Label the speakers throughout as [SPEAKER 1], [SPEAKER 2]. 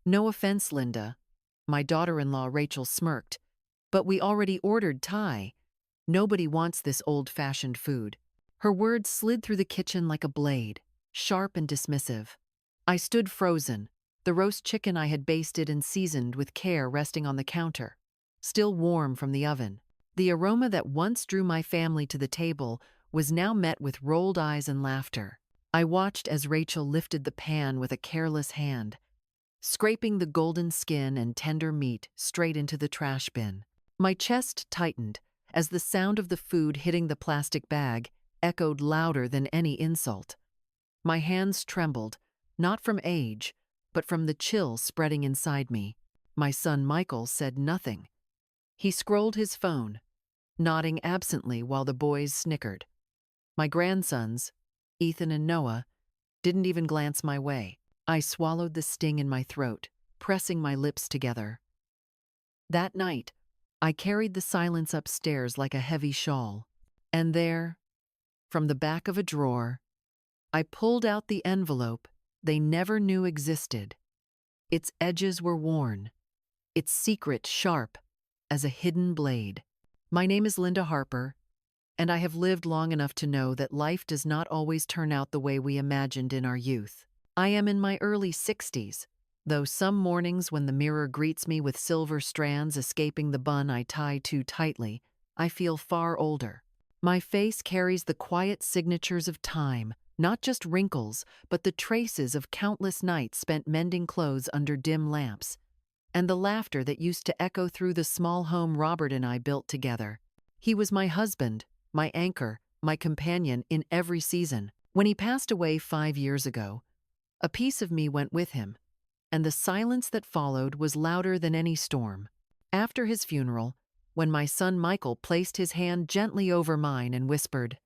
[SPEAKER 1] No offense, Linda. My daughter-in-law Rachel smirked. But we already ordered Thai. Nobody wants this old-fashioned food. Her words slid through the kitchen like a blade, sharp and dismissive. I stood frozen, the roast chicken I had basted and seasoned with care resting on the counter, still warm from the oven. The aroma that once drew my family to the table was now met with rolled eyes and laughter. I watched as Rachel lifted the pan with a careless hand, scraping the golden skin and tender meat straight into the trash bin. My chest tightened as the sound of the food hitting the plastic bag echoed louder than any insult. My hands trembled, not from age, but from the chill spreading inside me. My son Michael said nothing. He scrolled his phone, nodding absently while the boys snickered. My grandsons, Ethan and Noah, didn't even glance my way. I swallowed the sting in my throat, pressing my lips together. That night, I carried the silence upstairs like a heavy shawl. And there, from the back of a drawer, I pulled out the envelope they never knew existed. Its edges were worn, its secret sharp as a hidden blade. My name is Linda Harper, and I have lived long enough to know that life does not always turn out the way we imagined in our youth. I am in my early 60s, though some mornings when the mirror greets me with silver strands escaping the bun I tie too tightly, I feel far older. My face carries the quiet signatures of time, not just wrinkles, but the traces of countless nights spent mending clothes under dim lamps, and the laughter that used to echo through the small home Robert and I built together. He was my husband, my anchor, my companion in every season. When he passed away 5 years ago, a piece of me went with him, and the silence that followed was louder than any storm. After his funeral, when my son Michael placed his hand gently over mine and whispered,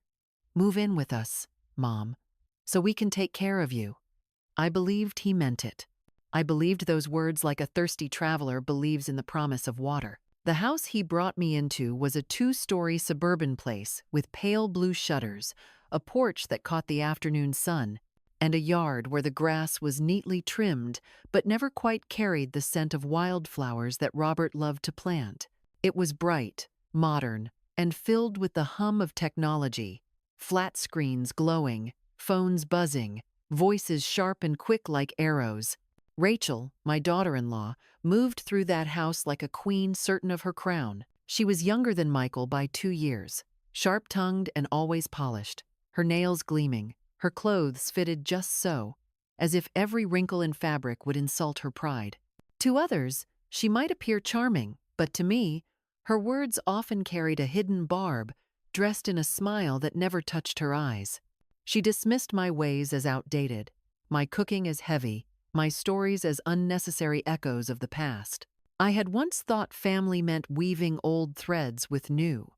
[SPEAKER 1] "Move in with us, Mom, so we can take care of you," I believed he meant it. I believed those words like a thirsty traveler believes in the promise of water. The house he brought me into was a 2-story suburban place with pale blue shutters, a porch that caught the afternoon sun, and a yard where the grass was neatly trimmed but never quite carried the scent of wildflowers that Robert loved to plant. It was bright, modern, and filled with the hum of technology, flat screens glowing, phones buzzing, voices sharp and quick like arrows. Rachel, my daughter-in-law, moved through that house like a queen certain of her crown. She was younger than Michael by 2 years, sharp-tongued and always polished, her nails gleaming, her clothes fitted just so, as if every wrinkle in fabric would insult her pride. To others, she might appear charming, but to me, her words often carried a hidden barb, dressed in a smile that never touched her eyes. She dismissed my ways as outdated, my cooking as heavy, my stories as unnecessary echoes of the past. I had once thought family meant weaving old threads with new,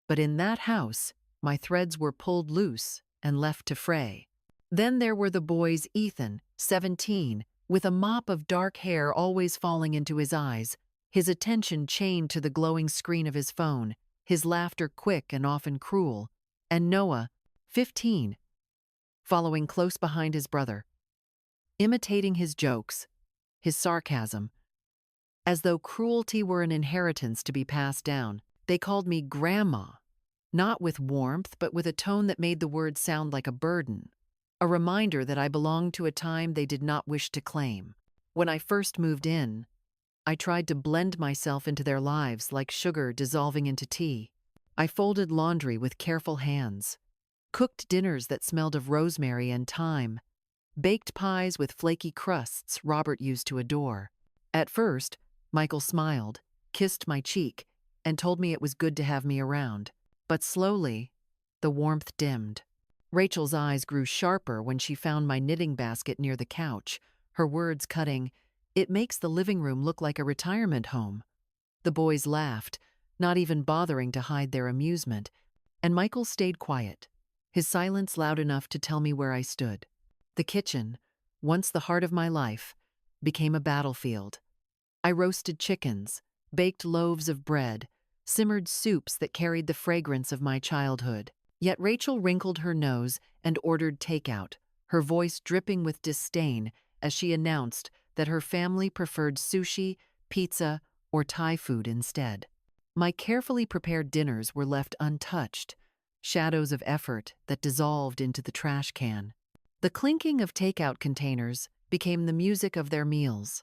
[SPEAKER 1] but in that house, my threads were pulled loose and left to fray. Then there were the boys Ethan, 17, with a mop of dark hair always falling into his eyes, his attention chained to the glowing screen of his phone, his laughter quick and often cruel, and Noah, 15, following close behind his brother, imitating his jokes, his sarcasm, as though cruelty were an inheritance to be passed down. They called me Grandma, not with warmth, but with a tone that made the word sound like a burden, a reminder that I belonged to a time they did not wish to claim. When I first moved in, I tried to blend myself into their lives like sugar dissolving into tea. I folded laundry with careful hands, cooked dinners that smelled of rosemary and thyme, baked pies with flaky crusts Robert used to adore. At first, Michael smiled, kissed my cheek, and told me it was good to have me around. But slowly, the warmth dimmed. Rachel's eyes grew sharper when she found my knitting basket near the couch, her words cutting, "It makes the living room look like a retirement home." The boys laughed, not even bothering to hide their amusement, and Michael stayed quiet, his silence loud enough to tell me where I stood. The kitchen, once the heart of my life, became a battlefield. I roasted chickens, baked loaves of bread, simmered soups that carried the fragrance of my childhood. Yet Rachel wrinkled her nose and ordered takeout, her voice dripping with disdain as she announced that her family preferred sushi, pizza, or Thai food instead. My carefully prepared dinners were left untouched, shadows of effort that dissolved into the trash can. The clinking of takeout containers became the music of their meals,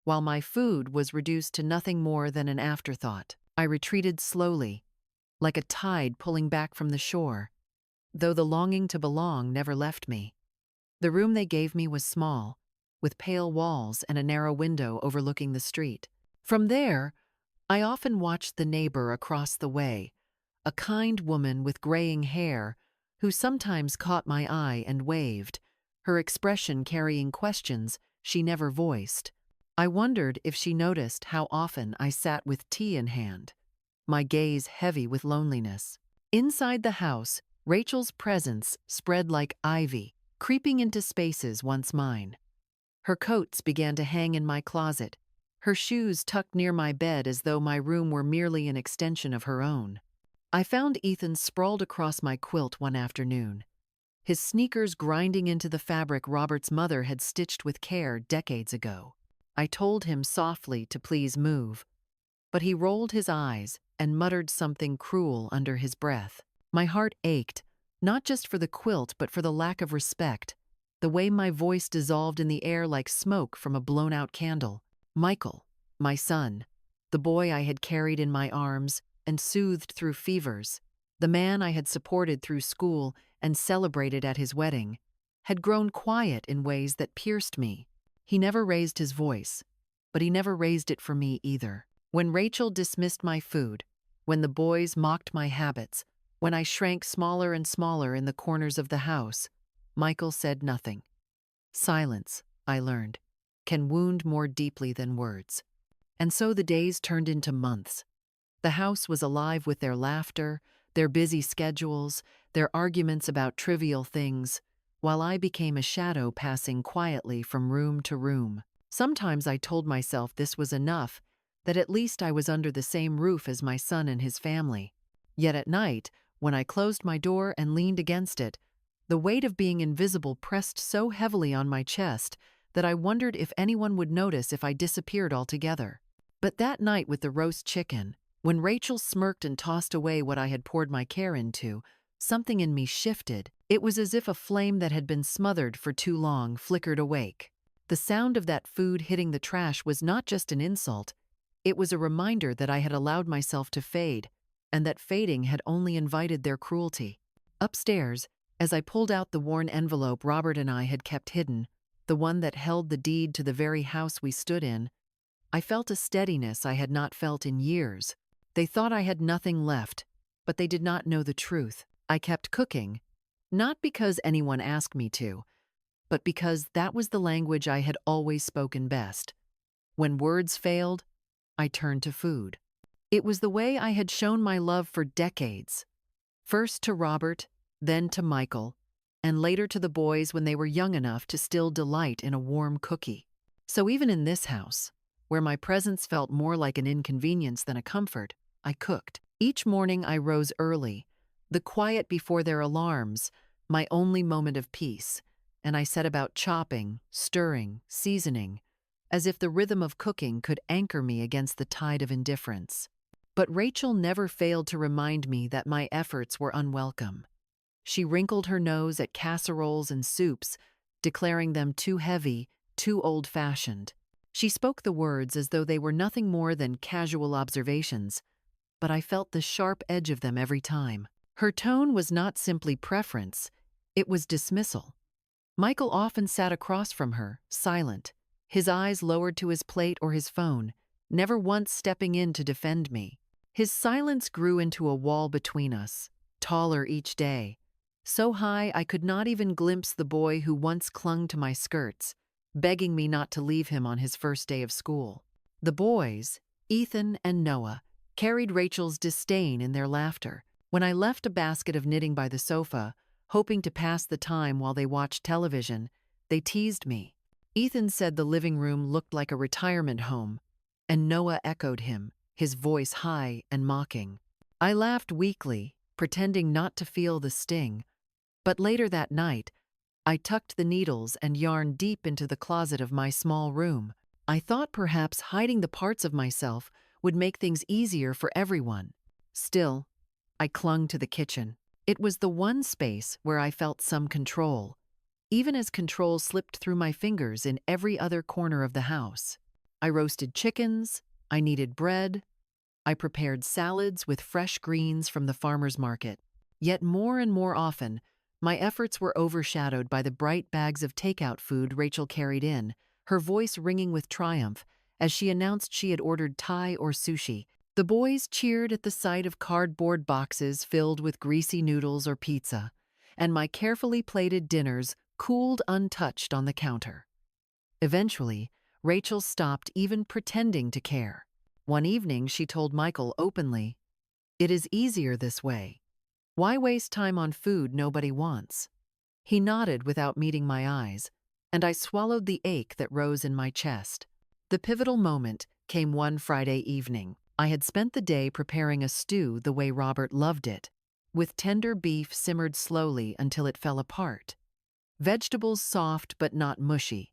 [SPEAKER 1] while my food was reduced to nothing more than an afterthought. I retreated slowly, like a tide pulling back from the shore, though the longing to belong never left me. The room they gave me was small, with pale walls and a narrow window overlooking the street. From there, I often watched the neighbor across the way, a kind woman with graying hair, who sometimes caught my eye and waved, her expression carrying questions she never voiced. I wondered if she noticed how often I sat with tea in hand, my gaze heavy with loneliness. Inside the house, Rachel's presence spread like ivy, creeping into spaces once mine. Her coats began to hang in my closet, her shoes tucked near my bed as though my room were merely an extension of her own. I found Ethan sprawled across my quilt one afternoon, his sneakers grinding into the fabric Robert's mother had stitched with care decades ago. I told him softly to please move, but he rolled his eyes and muttered something cruel under his breath. My heart ached, not just for the quilt but for the lack of respect, the way my voice dissolved in the air like smoke from a blown-out candle. Michael, my son, the boy I had carried in my arms and soothed through fevers, the man I had supported through school and celebrated at his wedding, had grown quiet in ways that pierced me. He never raised his voice, but he never raised it for me either. When Rachel dismissed my food, when the boys mocked my habits, when I shrank smaller and smaller in the corners of the house, Michael said nothing. Silence, I learned, can wound more deeply than words. And so the days turned into months. The house was alive with their laughter, their busy schedules, their arguments about trivial things, while I became a shadow passing quietly from room to room. Sometimes I told myself this was enough, that at least I was under the same roof as my son and his family. Yet at night, when I closed my door and leaned against it, the weight of being invisible pressed so heavily on my chest that I wondered if anyone would notice if I disappeared altogether. But that night with the roast chicken, when Rachel smirked and tossed away what I had poured my care into, something in me shifted. It was as if a flame that had been smothered for too long flickered awake. The sound of that food hitting the trash was not just an insult, it was a reminder that I had allowed myself to fade, and that fading had only invited their cruelty. Upstairs, as I pulled out the worn envelope Robert and I had kept hidden, the one that held the deed to the very house we stood in, I felt a steadiness I had not felt in years. They thought I had nothing left, but they did not know the truth. I kept cooking, not because anyone asked me to, but because that was the language I had always spoken best. When words failed, I turned to food. It was the way I had shown my love for decades. First to Robert, then to Michael, and later to the boys when they were young enough to still delight in a warm cookie. So even in this house, where my presence felt more like an inconvenience than a comfort, I cooked. Each morning I rose early, the quiet before their alarms, my only moment of peace, and I set about chopping, stirring, seasoning, as if the rhythm of cooking could anchor me against the tide of indifference. But Rachel never failed to remind me that my efforts were unwelcome. She wrinkled her nose at casseroles and soups, declaring them too heavy, too old-fashioned. She spoke the words as though they were nothing more than casual observations, but I felt the sharp edge of them every time. Her tone was not simply preference, it was dismissal. Michael often sat across from her, silent, his eyes lowered to his plate or his phone, never once stepping in to defend me. His silence grew into a wall between us, taller each day, so high I could not even glimpse the boy who once clung to my skirts, begging me not to leave him on his first day of school. The boys, Ethan and Noah, carried Rachel's disdain in their laughter. When I left a basket of knitting by the sofa, hoping to pass the time while they watched television, they teased me. Ethan said the living room looked like a retirement home, and Noah echoed him, his voice high and mocking. I laughed weakly, pretending not to feel the sting, but later that night, I tucked the needles and yarn deep into the closet of my small room. I thought perhaps hiding the parts of myself would make things easier for everyone. Still, I clung to the kitchen. It was the one space where I felt some control, even as control slipped through my fingers in every other corner of the house. I roasted chickens, I kneaded bread, I prepared salads with fresh greens from the farmer's market. Yet more and more often, my efforts were overshadowed by the bright bags of takeout food Rachel carried in, her voice ringing with triumph as she announced she had ordered Thai or sushi. The boys cheered at the sight of cardboard boxes filled with greasy noodles or pizza, and my carefully plated dinners cooled untouched on the counter. Eventually, Rachel stopped even pretending to care. One evening, she told Michael openly, "It is easier this way. Why waste time on food nobody wants?" He nodded without meeting my eyes, and I swallowed the ache that rose in my chest. The pivotal moment came one Friday evening. I had spent the day preparing a stew the way Robert loved it, with tender beef simmered slowly until it fell apart, vegetables soft but not mushy,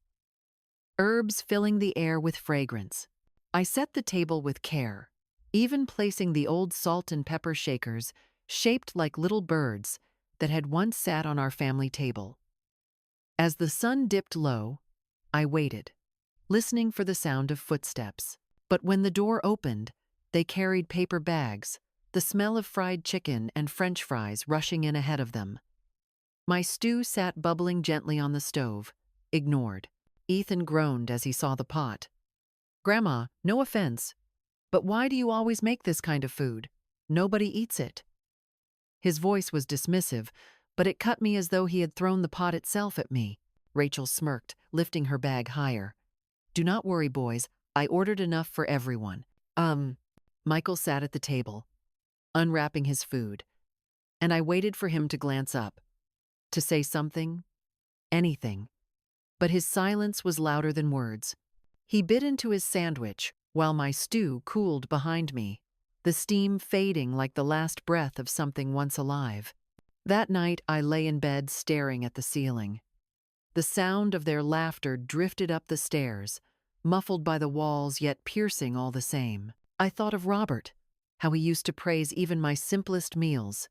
[SPEAKER 1] herbs filling the air with fragrance. I set the table with care, even placing the old salt and pepper shakers shaped like little birds that had once sat on our family table. As the sun dipped low, I waited, listening for the sound of footsteps. But when the door opened, they carried paper bags, the smell of fried chicken and French fries rushing in ahead of them. My stew sat bubbling gently on the stove, ignored. Ethan groaned as he saw the pot. "Grandma, no offense, but why do you always make this kind of food? Nobody eats it." His voice was dismissive, but it cut me as though he had thrown the pot itself at me. Rachel smirked, lifting her bag higher. "Do not worry, boys. I ordered enough for everyone." Michael sat at the table, unwrapping his food, and I waited for him to glance up, to say something, anything. But his silence was louder than words. He bit into his sandwich while my stew cooled behind me, the steam fading like the last breath of something once alive. That night, I lay in bed staring at the ceiling. The sound of their laughter drifted up the stairs, muffled by the walls yet piercing all the same. I thought of Robert, how he used to praise even my simplest meals,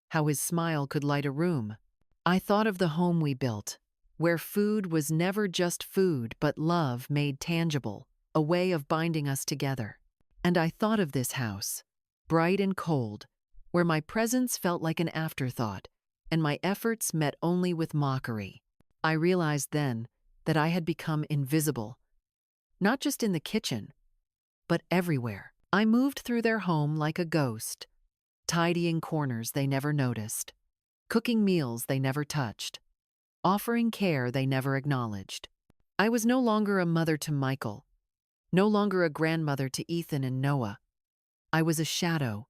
[SPEAKER 1] how his smile could light a room. I thought of the home we built, where food was never just food but love made tangible, a way of binding us together. And I thought of this house, bright and cold, where my presence felt like an afterthought, and my efforts met only with mockery. I realized then that I had become invisible, not just in the kitchen, but everywhere. I moved through their home like a ghost, tidying corners they never noticed, cooking meals they never touched, offering care they never acknowledged. I was no longer a mother to Michael, no longer a grandmother to Ethan and Noah. I was a shadow,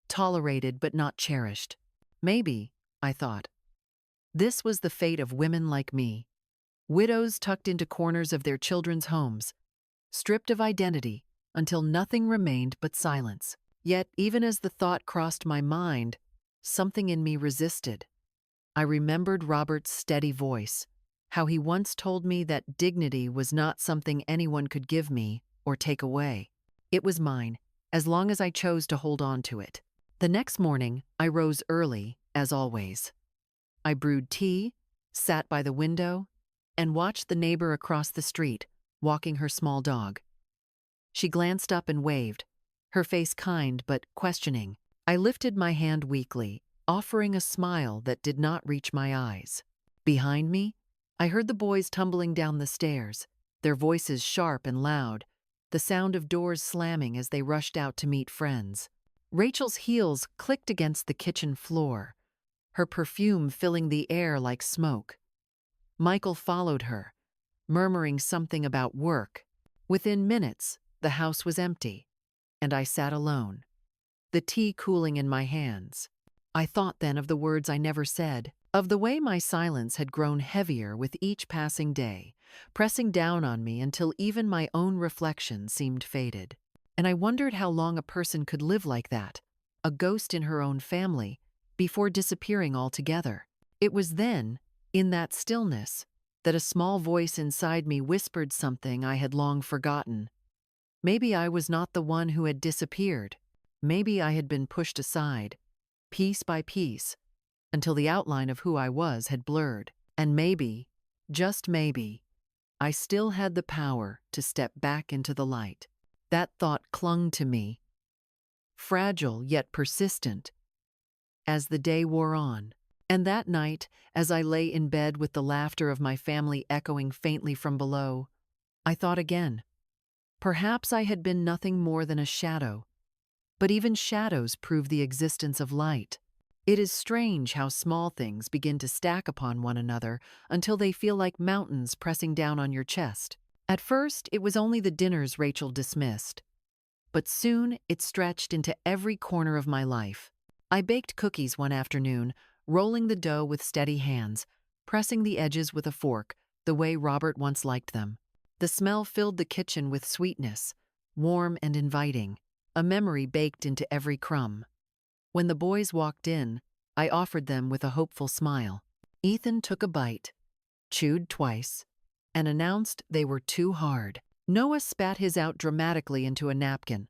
[SPEAKER 1] tolerated but not cherished. Maybe, I thought, this was the fate of women like me, widows tucked into corners of their children's homes, stripped of identity until nothing remained but silence. Yet, even as the thought crossed my mind, something in me resisted. I remembered Robert's steady voice, how he once told me that dignity was not something anyone could give me or take away. It was mine, as long as I chose to hold on to it. The next morning, I rose early, as always. I brewed tea, sat by the window, and watched the neighbor across the street, walking her small dog. She glanced up and waved, her face kind but questioning. I lifted my hand weakly, offering a smile that did not reach my eyes. Behind me, I heard the boys tumbling down the stairs, their voices sharp and loud, the sound of doors slamming as they rushed out to meet friends. Rachel's heels clicked against the kitchen floor, her perfume filling the air like smoke. Michael followed her, murmuring something about work. Within minutes, the house was empty, and I sat alone, the tea cooling in my hands. I thought then of the words I never said, of the way my silence had grown heavier with each passing day, pressing down on me until even my own reflection seemed faded. And I wondered how long a person could live like that, a ghost in her own family, before disappearing altogether. It was then, In that stillness, that a small voice inside me whispered something I had long forgotten. Maybe I was not the one who had disappeared. Maybe I had been pushed aside, piece by piece, until the outline of who I was had blurred. And maybe, just maybe, I still had the power to step back into the light. That thought clung to me, fragile yet persistent, as the day wore on. And that night, as I lay in bed with the laughter of my family echoing faintly from below, I thought again. Perhaps I had been nothing more than a shadow, but even shadows prove the existence of light. It is strange how small things begin to stack upon one another until they feel like mountains pressing down on your chest. At first, it was only the dinners Rachel dismissed, but soon it stretched into every corner of my life. I baked cookies one afternoon, rolling the dough with steady hands, pressing the edges with a fork, the way Robert once liked them. The smell filled the kitchen with sweetness, warm and inviting, a memory baked into every crumb. When the boys walked in, I offered them with a hopeful smile. Ethan took a bite, chewed twice, and announced they were too hard. Noah spat his out dramatically into a napkin,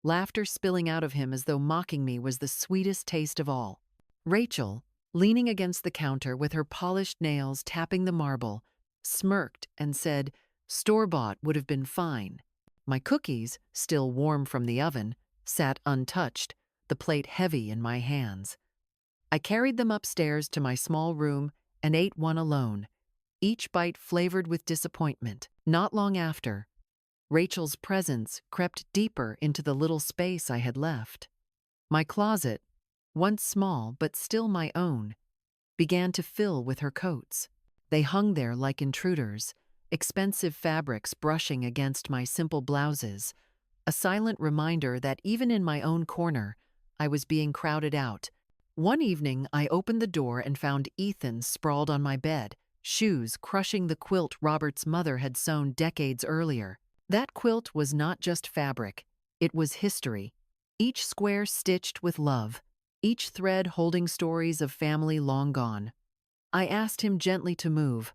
[SPEAKER 1] laughter spilling out of him as though mocking me was the sweetest taste of all. Rachel, leaning against the counter with her polished nails tapping the marble, smirked and said, "Store-bought would have been fine." My cookies, still warm from the oven, sat untouched, the plate heavy in my hands. I carried them upstairs to my small room and ate one alone, each bite flavored with disappointment. Not long after, Rachel's presence crept deeper into the little space I had left. My closet, once small but still my own, began to fill with her coats. They hung there like intruders, expensive fabrics brushing against my simple blouses, a silent reminder that even in my own corner, I was being crowded out. One evening, I opened the door and found Ethan sprawled on my bed, shoes crushing the quilt Robert's mother had sewn decades earlier. That quilt was not just fabric, it was history, each square stitched with love, each thread holding stories of family long gone. I asked him gently to move,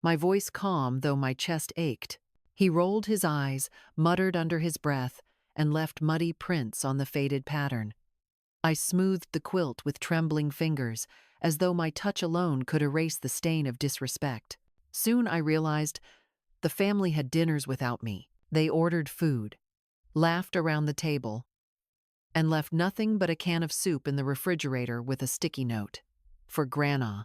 [SPEAKER 1] my voice calm though my chest ached. He rolled his eyes, muttered under his breath, and left muddy prints on the faded pattern. I smoothed the quilt with trembling fingers, as though my touch alone could erase the stain of disrespect. Soon I realized the family had dinners without me. They ordered food, laughed around the table, and left nothing but a can of soup in the refrigerator with a sticky note. For Grandma.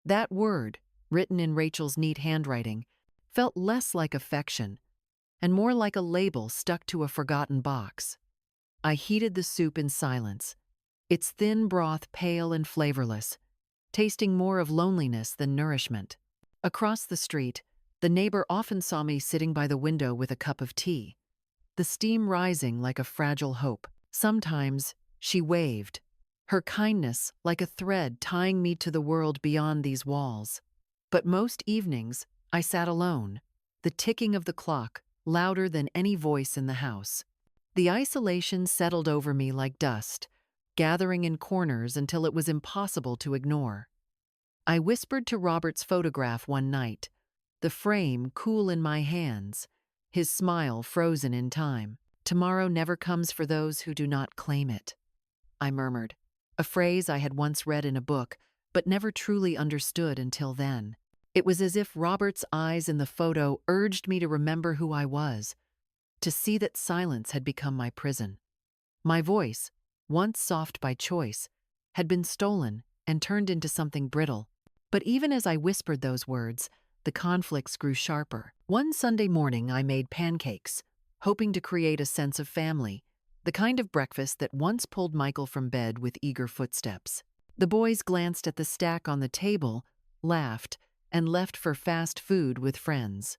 [SPEAKER 1] That word, written in Rachel's neat handwriting, felt less like affection and more like a label stuck to a forgotten box. I heated the soup in silence, its thin broth pale and flavorless, tasting more of loneliness than nourishment. Across the street, the neighbor often saw me sitting by the window with a cup of tea, the steam rising like a fragile hope. Sometimes she waved, her kindness like a thread tying me to the world beyond these walls. But most evenings, I sat alone, the ticking of the clock louder than any voice in the house. The isolation settled over me like dust, gathering in corners until it was impossible to ignore. I whispered to Robert's photograph one night, the frame cool in my hands, his smile frozen in time. "Tomorrow never comes for those who do not claim it," I murmured, a phrase I had once read in a book, but never truly understood until then. It was as if Robert's eyes in the photo urged me to remember who I was, to see that silence had become my prison. My voice, once soft by choice, had been stolen and turned into something brittle. But even as I whispered those words, the conflicts grew sharper. One Sunday morning, I made pancakes, hoping to create a sense of family, the kind of breakfast that once pulled Michael from bed with eager footsteps. The boys glanced at the stack on the table, laughed, and left for fast food with friends.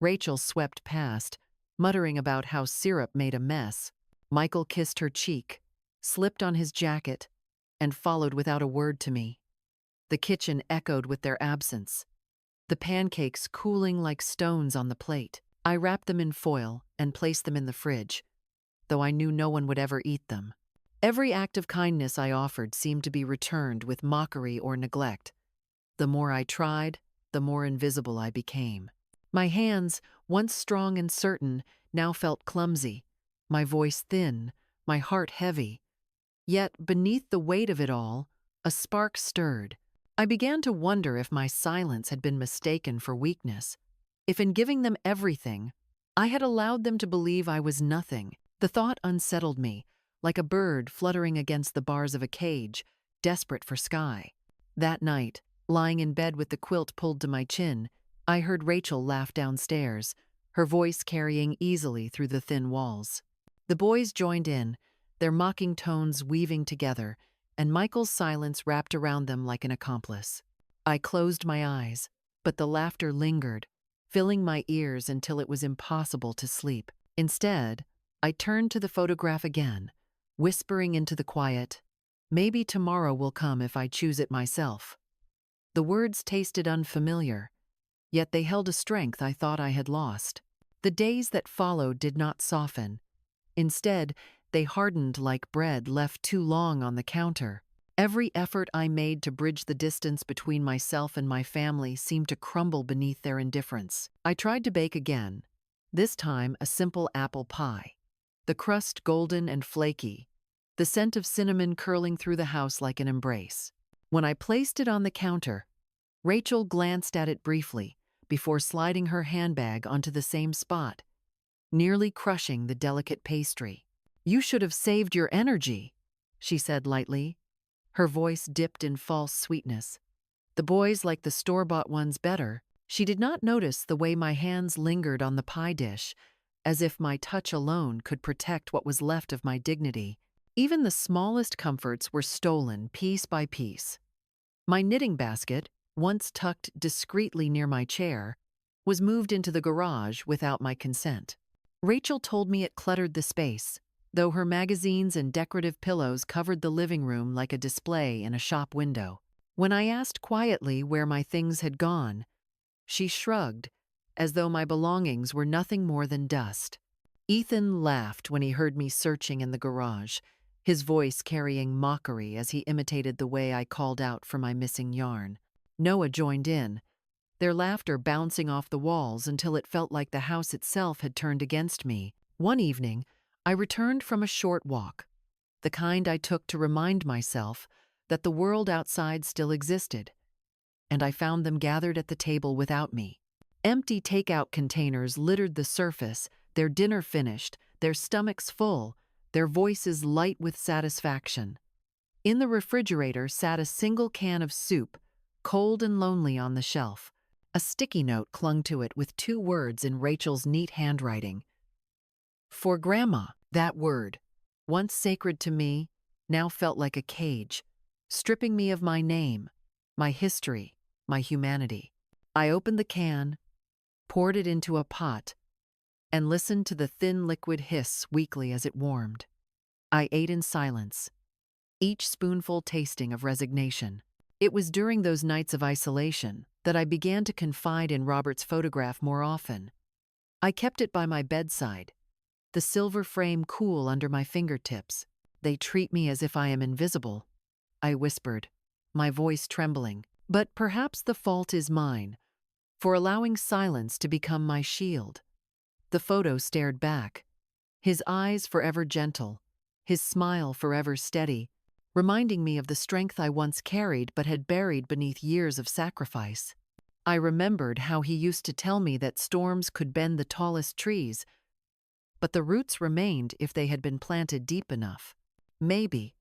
[SPEAKER 1] Rachel swept past, muttering about how syrup made a mess. Michael kissed her cheek, slipped on his jacket, and followed without a word to me. The kitchen echoed with their absence, the pancakes cooling like stones on the plate. I wrapped them in foil and placed them in the fridge, though I knew no one would ever eat them. Every act of kindness I offered seemed to be returned with mockery or neglect. The more I tried, the more invisible I became. My hands, once strong and certain, now felt clumsy, my voice thin, my heart heavy. Yet, beneath the weight of it all, a spark stirred. I began to wonder if my silence had been mistaken for weakness, if in giving them everything, I had allowed them to believe I was nothing. The thought unsettled me, like a bird fluttering against the bars of a cage, desperate for sky. That night, lying in bed with the quilt pulled to my chin, I heard Rachel laugh downstairs, her voice carrying easily through the thin walls. The boys joined in, their mocking tones weaving together, and Michael's silence wrapped around them like an accomplice. I closed my eyes, but the laughter lingered, filling my ears until it was impossible to sleep. Instead, I turned to the photograph again, whispering into the quiet, "Maybe tomorrow will come if I choose it myself." The words tasted unfamiliar, yet they held a strength I thought I had lost. The days that followed did not soften. Instead, they hardened like bread left too long on the counter. Every effort I made to bridge the distance between myself and my family seemed to crumble beneath their indifference. I tried to bake again, this time a simple apple pie. The crust golden and flaky, the scent of cinnamon curling through the house like an embrace. When I placed it on the counter, Rachel glanced at it briefly before sliding her handbag onto the same spot, nearly crushing the delicate pastry. "You should have saved your energy," she said lightly. Her voice dipped in false sweetness. "The boys like the store-bought ones better." She did not notice the way my hands lingered on the pie dish, as if my touch alone could protect what was left of my dignity. Even the smallest comforts were stolen piece by piece. My knitting basket, once tucked discreetly near my chair, was moved into the garage without my consent. Rachel told me it cluttered the space, though her magazines and decorative pillows covered the living room like a display in a shop window. When I asked quietly where my things had gone, she shrugged, as though my belongings were nothing more than dust. Ethan laughed when he heard me searching in the garage, his voice carrying mockery as he imitated the way I called out for my missing yarn. Noah joined in, their laughter bouncing off the walls until it felt like the house itself had turned against me. One evening, I returned from a short walk, the kind I took to remind myself that the world outside still existed, and I found them gathered at the table without me. Empty takeout containers littered the surface, their dinner finished, their stomachs full, their voices light with satisfaction. In the refrigerator sat a single can of soup, cold and lonely on the shelf. A sticky note clung to it with 2 words in Rachel's neat handwriting. "For Grandma." That word, once sacred to me, now felt like a cage, stripping me of my name, my history, my humanity. I opened the can, poured it into a pot, and listened to the thin liquid hiss weakly as it warmed. I ate in silence, each spoonful tasting of resignation. It was during those nights of isolation that I began to confide in Robert's photograph more often. I kept it by my bedside, the silver frame cool under my fingertips. "They treat me as if I am invisible," I whispered, my voice trembling. "But perhaps the fault is mine, for allowing silence to become my shield." The photo stared back, his eyes forever gentle, his smile forever steady, reminding me of the strength I once carried but had buried beneath years of sacrifice. I remembered how he used to tell me that storms could bend the tallest trees, but the roots remained if they had been planted deep enough. Maybe,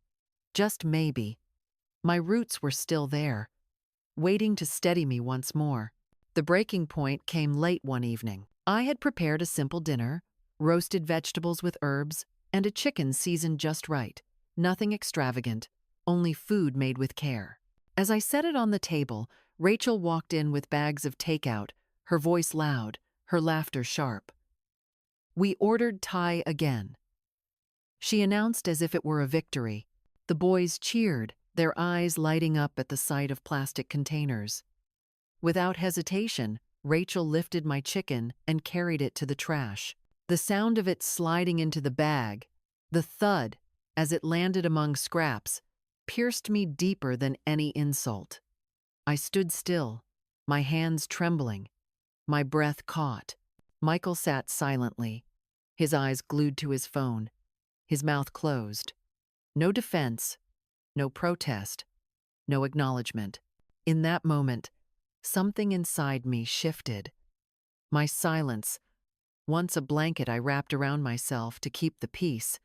[SPEAKER 1] just maybe, my roots were still there, waiting to steady me once more. The breaking point came late one evening. I had prepared a simple dinner, roasted vegetables with herbs, and a chicken seasoned just right. Nothing extravagant, only food made with care. As I set it on the table, Rachel walked in with bags of takeout, her voice loud, her laughter sharp. "We ordered Thai again," she announced as if it were a victory. The boys cheered, their eyes lighting up at the sight of plastic containers. Without hesitation, Rachel lifted my chicken and carried it to the trash. The sound of it sliding into the bag, the thud as it landed among scraps, pierced me deeper than any insult. I stood still, my hands trembling, my breath caught. Michael sat silently, his eyes glued to his phone, his mouth closed. No defense, no protest, no acknowledgement. In that moment, something inside me shifted. My silence, once a blanket I wrapped around myself to keep the peace,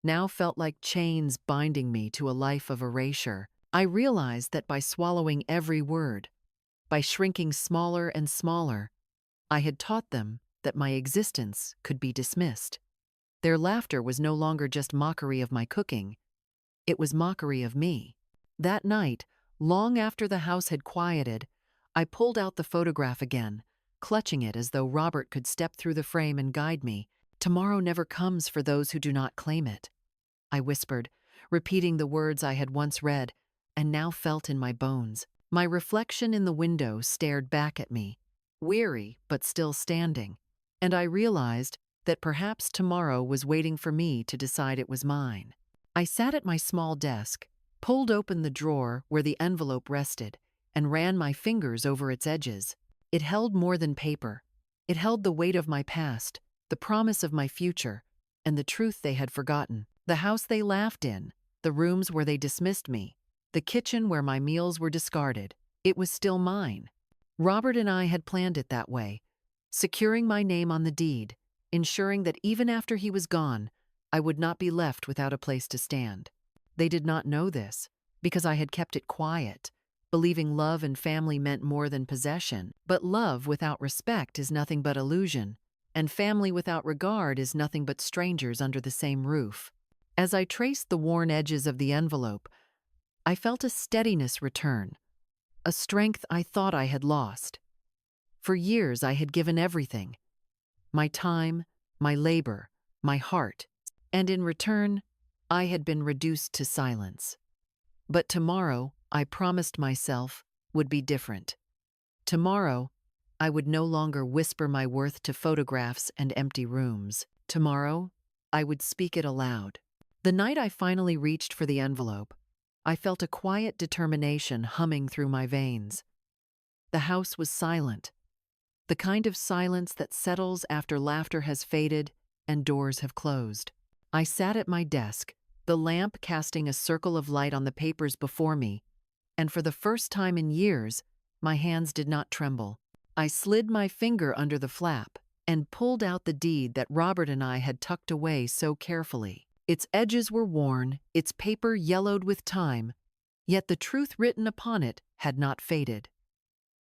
[SPEAKER 1] now felt like chains binding me to a life of erasure. I realized that by swallowing every word, by shrinking smaller and smaller, I had taught them that my existence could be dismissed. Their laughter was no longer just mockery of my cooking, it was mockery of me. That night, long after the house had quieted, I pulled out the photograph again, clutching it as though Robert could step through the frame and guide me. Tomorrow never comes for those who do not claim it, I whispered, repeating the words I had once read and now felt in my bones. My reflection in the window stared back at me, weary but still standing, and I realized that perhaps tomorrow was waiting for me to decide it was mine. I sat at my small desk, pulled open the drawer where the envelope rested, and ran my fingers over its edges. It held more than paper. It held the weight of my past, the promise of my future, and the truth they had forgotten. The house they laughed in, the rooms where they dismissed me, the kitchen where my meals were discarded. It was still mine. Robert and I had planned it that way, securing my name on the deed, ensuring that even after he was gone, I would not be left without a place to stand. They did not know this, because I had kept it quiet, believing love and family meant more than possession. But love without respect is nothing but illusion, and family without regard is nothing but strangers under the same roof. As I traced the worn edges of the envelope, I felt a steadiness return, a strength I thought I had lost. For years I had given everything, my time, my labor, my heart, and in return, I had been reduced to silence. But tomorrow, I promised myself, would be different. Tomorrow, I would no longer whisper my worth to photographs and empty rooms. Tomorrow, I would speak it aloud. The night I finally reached for the envelope, I felt a quiet determination humming through my veins. The house was silent, the kind of silence that settles after laughter has faded and doors have closed. I sat at my desk, the lamp casting a circle of light on the papers before me, and for the first time in years, my hands did not tremble. I slid my finger under the flap and pulled out the deed that Robert and I had tucked away so carefully. Its edges were worn, its paper yellowed with time, yet the truth written upon it had not faded.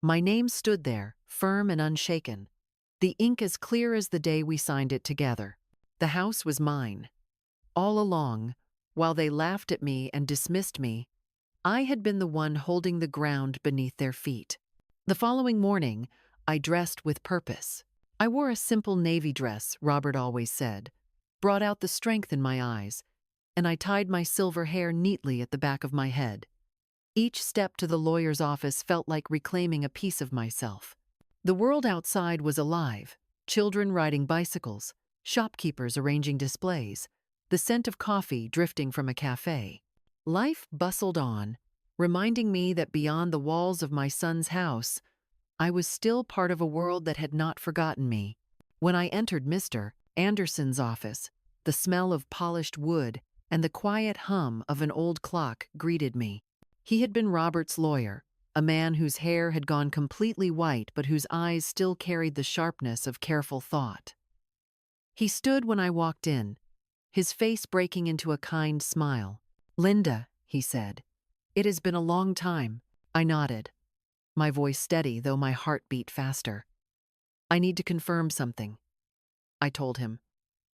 [SPEAKER 1] My name stood there, firm and unshaken, the ink as clear as the day we signed it together. The house was mine. All along, while they laughed at me and dismissed me, I had been the one holding the ground beneath their feet. The following morning, I dressed with purpose. I wore a simple navy dress, Robert always said, brought out the strength in my eyes, and I tied my silver hair neatly at the back of my head. Each step to the lawyer's office felt like reclaiming a piece of myself. The world outside was alive, children riding bicycles, shopkeepers arranging displays, the scent of coffee drifting from a cafe. Life bustled on, reminding me that beyond the walls of my son's house, I was still part of a world that had not forgotten me. When I entered Mr. Anderson's office, the smell of polished wood and the quiet hum of an old clock greeted me. He had been Robert's lawyer, a man whose hair had gone completely white but whose eyes still carried the sharpness of careful thought. He stood when I walked in, his face breaking into a kind smile. "Linda," he said, "it has been a long time." I nodded, my voice steady though my heart beat faster. "I need to confirm something," I told him,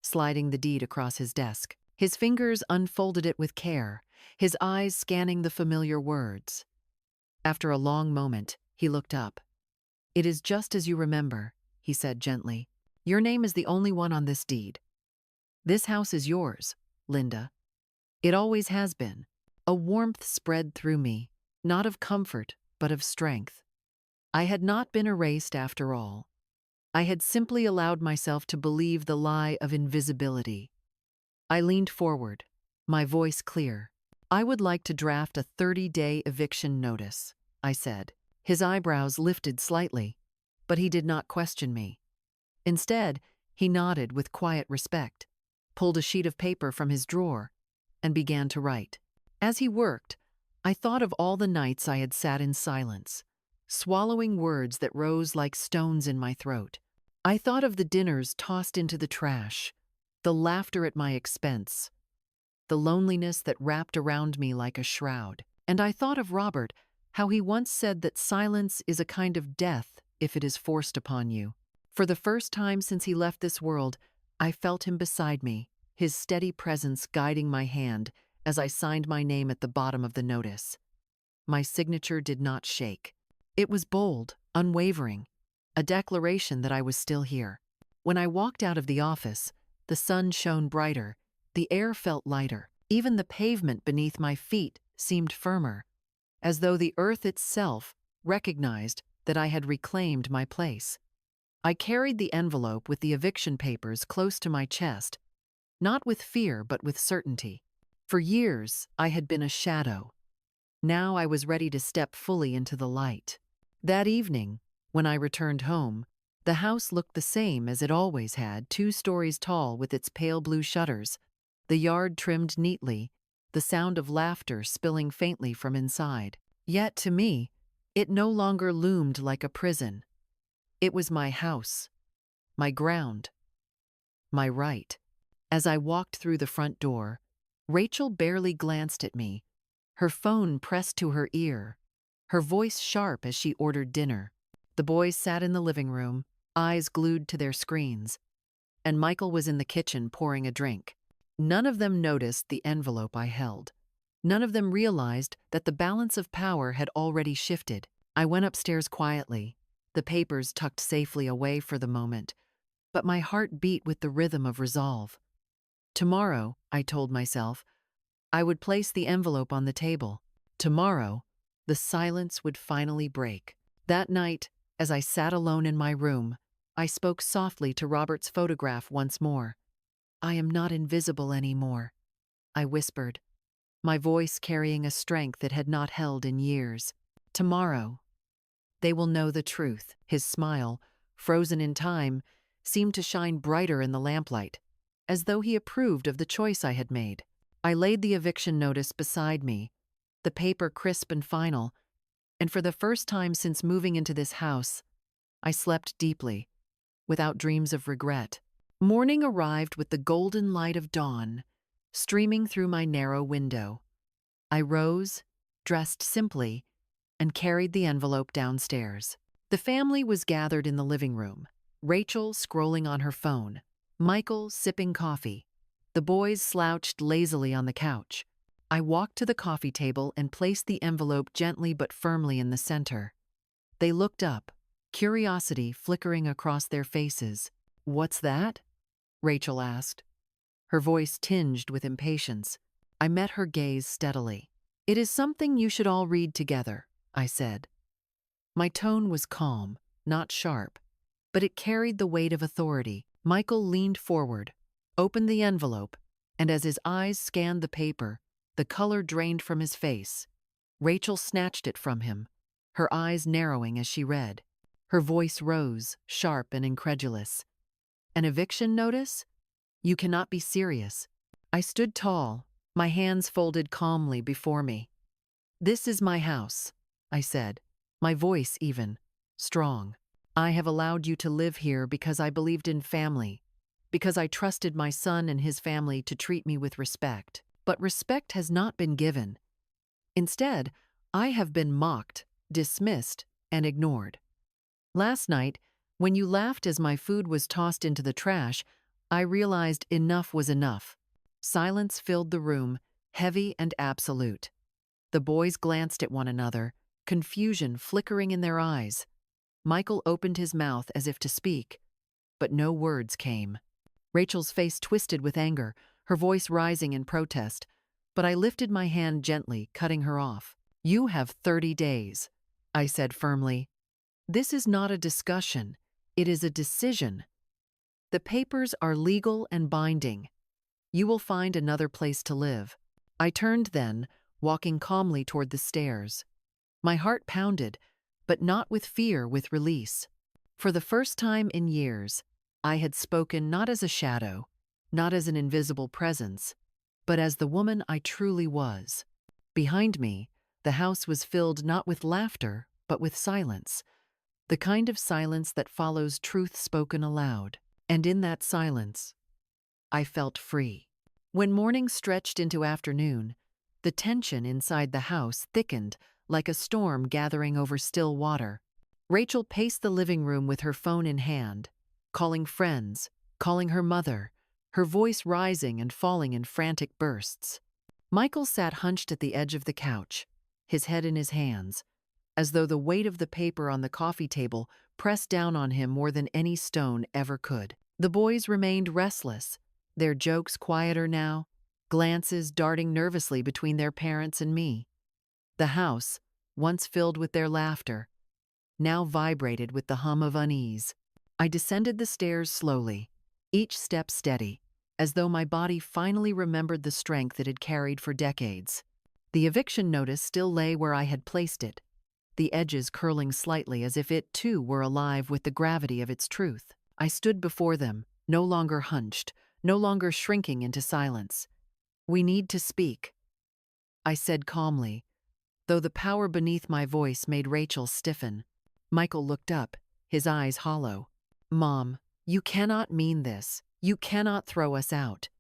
[SPEAKER 1] sliding the deed across his desk. His fingers unfolded it with care, his eyes scanning the familiar words. After a long moment, he looked up. "It is just as you remember," he said gently. "Your name is the only one on this deed. This house is yours, Linda. It always has been." A warmth spread through me, not of comfort, but of strength. I had not been erased after all. I had simply allowed myself to believe the lie of invisibility. I leaned forward, my voice clear. "I would like to draft a 30-day eviction notice," I said. His eyebrows lifted slightly, but he did not question me. Instead, he nodded with quiet respect, pulled a sheet of paper from his drawer, and began to write. As he worked, I thought of all the nights I had sat in silence, swallowing words that rose like stones in my throat. I thought of the dinners tossed into the trash, the laughter at my expense, the loneliness that wrapped around me like a shroud. And I thought of Robert, how he once said that silence is a kind of death if it is forced upon you. For the first time since he left this world, I felt him beside me, his steady presence guiding my hand as I signed my name at the bottom of the notice. My signature did not shake. It was bold, unwavering, a declaration that I was still here. When I walked out of the office, the sun shone brighter, the air felt lighter. Even the pavement beneath my feet seemed firmer, as though the earth itself recognized that I had reclaimed my place. I carried the envelope with the eviction papers close to my chest, not with fear but with certainty. For years, I had been a shadow. Now I was ready to step fully into the light. That evening, when I returned home, the house looked the same as it always had, 2 stories tall with its pale blue shutters, the yard trimmed neatly, the sound of laughter spilling faintly from inside. Yet to me, it no longer loomed like a prison. It was my house, my ground, my right. As I walked through the front door, Rachel barely glanced at me, her phone pressed to her ear, her voice sharp as she ordered dinner. The boys sat in the living room, eyes glued to their screens, and Michael was in the kitchen pouring a drink. None of them noticed the envelope I held. None of them realized that the balance of power had already shifted. I went upstairs quietly, the papers tucked safely away for the moment, but my heart beat with the rhythm of resolve. Tomorrow, I told myself, I would place the envelope on the table. Tomorrow, the silence would finally break. That night, as I sat alone in my room, I spoke softly to Robert's photograph once more. "I am not invisible anymore," I whispered, my voice carrying a strength it had not held in years. "Tomorrow, they will know the truth." His smile, frozen in time, seemed to shine brighter in the lamplight, as though he approved of the choice I had made. I laid the eviction notice beside me, the paper crisp and final, and for the first time since moving into this house, I slept deeply, without dreams of regret. Morning arrived with the golden light of dawn, streaming through my narrow window. I rose, dressed simply, and carried the envelope downstairs. The family was gathered in the living room, Rachel scrolling on her phone, Michael sipping coffee. The boys slouched lazily on the couch. I walked to the coffee table and placed the envelope gently but firmly in the center. They looked up, curiosity flickering across their faces. "What's that?" Rachel asked, her voice tinged with impatience. I met her gaze steadily. "It is something you should all read together," I said. My tone was calm, not sharp, but it carried the weight of authority. Michael leaned forward, opened the envelope, and as his eyes scanned the paper, the color drained from his face. Rachel snatched it from him, her eyes narrowing as she read. Her voice rose, sharp and incredulous. "An eviction notice? You cannot be serious." I stood tall, my hands folded calmly before me. "This is my house," I said, my voice even, strong. "I have allowed you to live here because I believed in family, because I trusted my son and his family to treat me with respect. But respect has not been given. Instead, I have been mocked, dismissed, and ignored. Last night, when you laughed as my food was tossed into the trash, I realized enough was enough." Silence filled the room, heavy and absolute. The boys glanced at one another, confusion flickering in their eyes. Michael opened his mouth as if to speak, but no words came. Rachel's face twisted with anger, her voice rising in protest, but I lifted my hand gently, cutting her off. "You have 30 days, I said firmly. "This is not a discussion, it is a decision. The papers are legal and binding. You will find another place to live." I turned then, walking calmly toward the stairs. My heart pounded, but not with fear, with release. For the first time in years, I had spoken not as a shadow, not as an invisible presence, but as the woman I truly was. Behind me, the house was filled not with laughter, but with silence, the kind of silence that follows truth spoken aloud. And in that silence, I felt free. When morning stretched into afternoon, the tension inside the house thickened like a storm gathering over still water. Rachel paced the living room with her phone in hand, calling friends, calling her mother, her voice rising and falling in frantic bursts. Michael sat hunched at the edge of the couch, his head in his hands, as though the weight of the paper on the coffee table pressed down on him more than any stone ever could. The boys remained restless, their jokes quieter now, glances darting nervously between their parents and me. The house, once filled with their laughter, now vibrated with the hum of unease. I descended the stairs slowly, each step steady, as though my body finally remembered the strength it had carried for decades. The eviction notice still lay where I had placed it, the edges curling slightly as if it too were alive with the gravity of its truth. I stood before them, no longer hunched, no longer shrinking into silence. "We need to speak," I said calmly, though the power beneath my voice made Rachel stiffen. Michael looked up, his eyes hollow. "Mom, you cannot mean this. You cannot throw us out."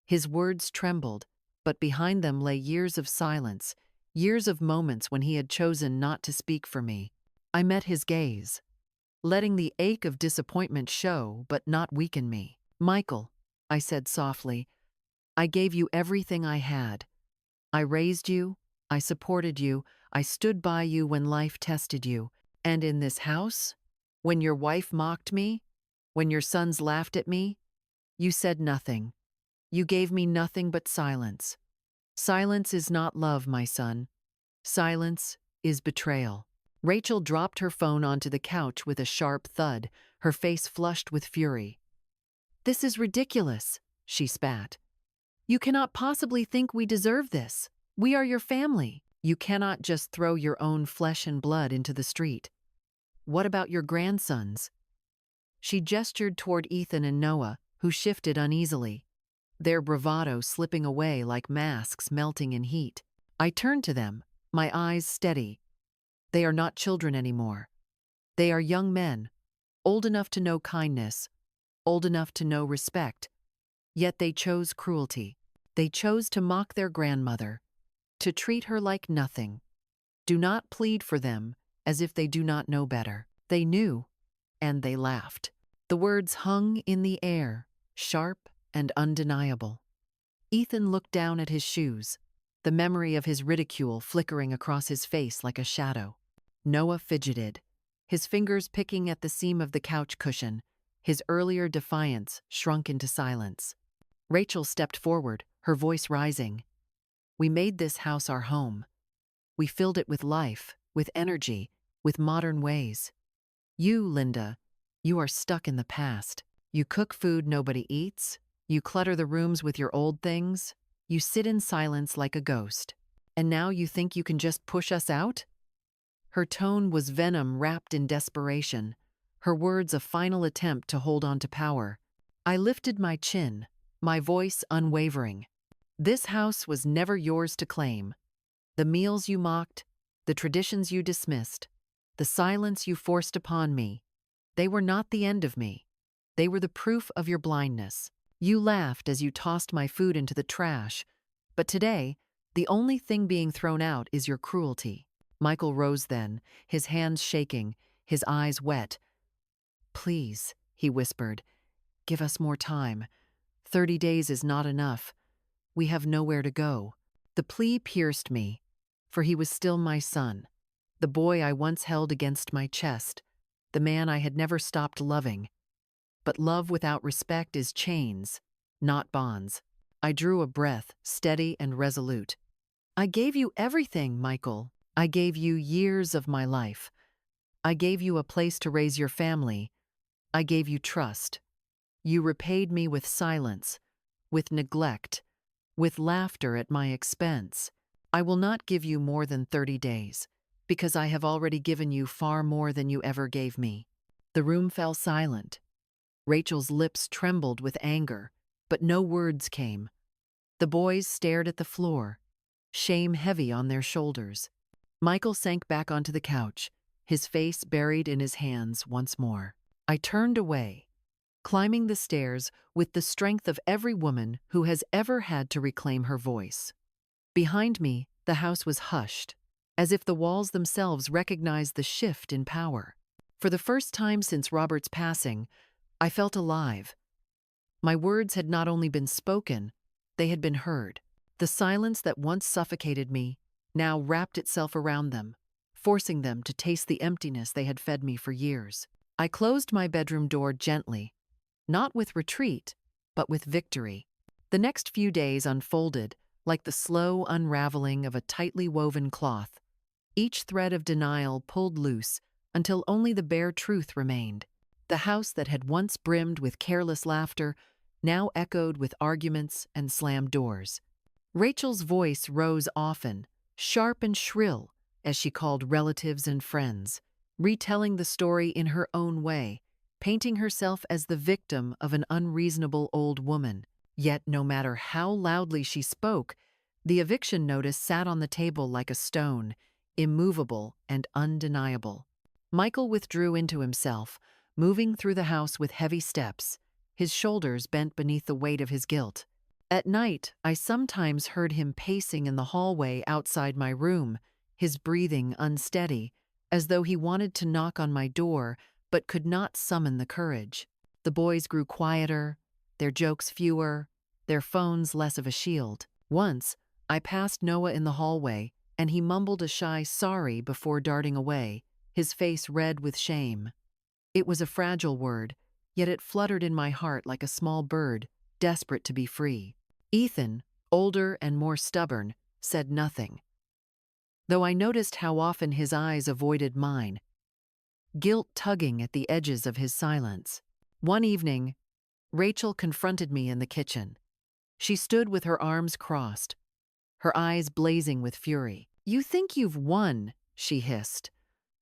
[SPEAKER 1] His words trembled, but behind them lay years of silence, years of moments when he had chosen not to speak for me. I met his gaze, letting the ache of disappointment show but not weaken me. "Michael," I said softly, "I gave you everything I had. I raised you, I supported you, I stood by you when life tested you. And in this house, when your wife mocked me, when your sons laughed at me, you said nothing. You gave me nothing but silence. Silence is not love, my son. Silence is betrayal." Rachel dropped her phone onto the couch with a sharp thud, her face flushed with fury. "This is ridiculous," she spat. "You cannot possibly think we deserve this. We are your family. You cannot just throw your own flesh and blood into the street. What about your grandsons?" She gestured toward Ethan and Noah, who shifted uneasily, their bravado slipping away like masks melting in heat. I turned to them, my eyes steady. They are not children anymore. They are young men, old enough to know kindness, old enough to know respect. Yet they chose cruelty. They chose to mock their grandmother, to treat her like nothing. Do not plead for them as if they do not know better. They knew, and they laughed. The words hung in the air, sharp and undeniable. Ethan looked down at his shoes, the memory of his ridicule flickering across his face like a shadow. Noah fidgeted, his fingers picking at the seam of the couch cushion, his earlier defiance shrunk into silence. Rachel stepped forward, her voice rising. "We made this house our home. We filled it with life, with energy, with modern ways. You, Linda, you are stuck in the past. You cook food nobody eats. You clutter the rooms with your old things. You sit in silence like a ghost. And now you think you can just push us out?" Her tone was venom wrapped in desperation, her words a final attempt to hold on to power. I lifted my chin, my voice unwavering. "This house was never yours to claim. The meals you mocked, the traditions you dismissed, the silence you forced upon me, they were not the end of me. They were the proof of your blindness. You laughed as you tossed my food into the trash, but today, the only thing being thrown out is your cruelty." Michael rose then, his hands shaking, his eyes wet. "Please," he whispered, "give us more time. 30 days is not enough. We have nowhere to go." The plea pierced me, for he was still my son, the boy I once held against my chest, the man I had never stopped loving. But love without respect is chains, not bonds. I drew a breath, steady and resolute. "I gave you everything, Michael. I gave you years of my life. I gave you a place to raise your family. I gave you trust. You repaid me with silence, with neglect, with laughter at my expense. I will not give you more than 30 days. Because I have already given you far more than you ever gave me." The room fell silent. Rachel's lips trembled with anger, but no words came. The boys stared at the floor, shame heavy on their shoulders. Michael sank back onto the couch, his face buried in his hands once more. I turned away, climbing the stairs with the strength of every woman who has ever had to reclaim her voice. Behind me, the house was hushed, as if the walls themselves recognized the shift in power. For the first time since Robert's passing, I felt alive. My words had not only been spoken, they had been heard. The silence that once suffocated me now wrapped itself around them, forcing them to taste the emptiness they had fed me for years. I closed my bedroom door gently, not with retreat, but with victory. The next few days unfolded like the slow unraveling of a tightly woven cloth, each thread of denial pulled loose until only the bare truth remained. The house that had once brimmed with careless laughter now echoed with arguments and slammed doors. Rachel's voice rose often, sharp and shrill, as she called relatives and friends, retelling the story in her own way, painting herself as the victim of an unreasonable old woman. Yet no matter how loudly she spoke, the eviction notice sat on the table like a stone, immovable and undeniable. Michael withdrew into himself, moving through the house with heavy steps, his shoulders bent beneath the weight of his guilt. At night, I sometimes heard him pacing in the hallway outside my room, his breathing unsteady, as though he wanted to knock on my door but could not summon the courage. The boys grew quieter, their jokes fewer, their phones less of a shield. Once, I passed Noah in the hallway, and he mumbled a shy sorry before darting away, his face red with shame. It was a fragile word, yet it fluttered in my heart like a small bird, desperate to be free. Ethan, older and more stubborn, said nothing, though I noticed how often his eyes avoided mine, guilt tugging at the edges of his silence. One evening, Rachel confronted me in the kitchen. She stood with her arms crossed, her eyes blazing with fury. "You think you've won," she hissed,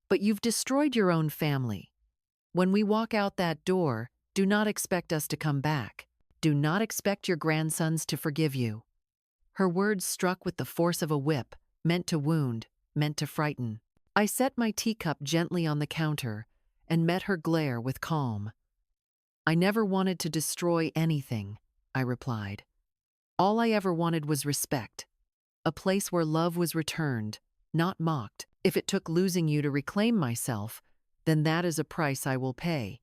[SPEAKER 1] "but you've destroyed your own family. When we walk out that door, do not expect us to come back. Do not expect your grandsons to forgive you." Her words struck with the force of a whip, meant to wound, meant to frighten. I set my teacup gently on the counter and met her glare with calm. "I never wanted to destroy anything," I replied. "All I ever wanted was respect, a place where love was returned, not mocked. If it took losing you to reclaim myself, then that is a price I will pay."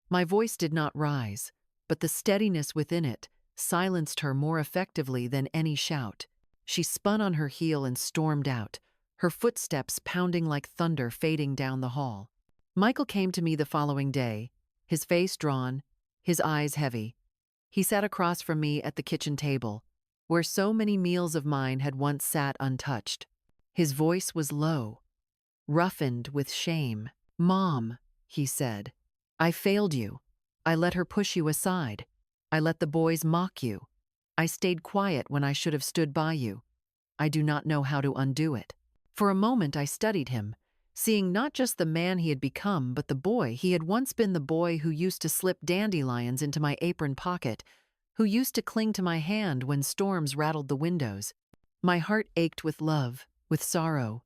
[SPEAKER 1] My voice did not rise, but the steadiness within it silenced her more effectively than any shout. She spun on her heel and stormed out, her footsteps pounding like thunder fading down the hall. Michael came to me the following day, his face drawn, his eyes heavy. He sat across from me at the kitchen table, where so many meals of mine had once sat untouched. His voice was low, roughened with shame. "Mom," he said, "I failed you. I let her push you aside. I let the boys mock you. I stayed quiet when I should have stood by you. I do not know how to undo it." For a moment I studied him, seeing not just the man he had become, but the boy he had once been, the boy who used to slip dandelions into my apron pocket, who used to cling to my hand when storms rattled the windows. My heart ached with love, with sorrow,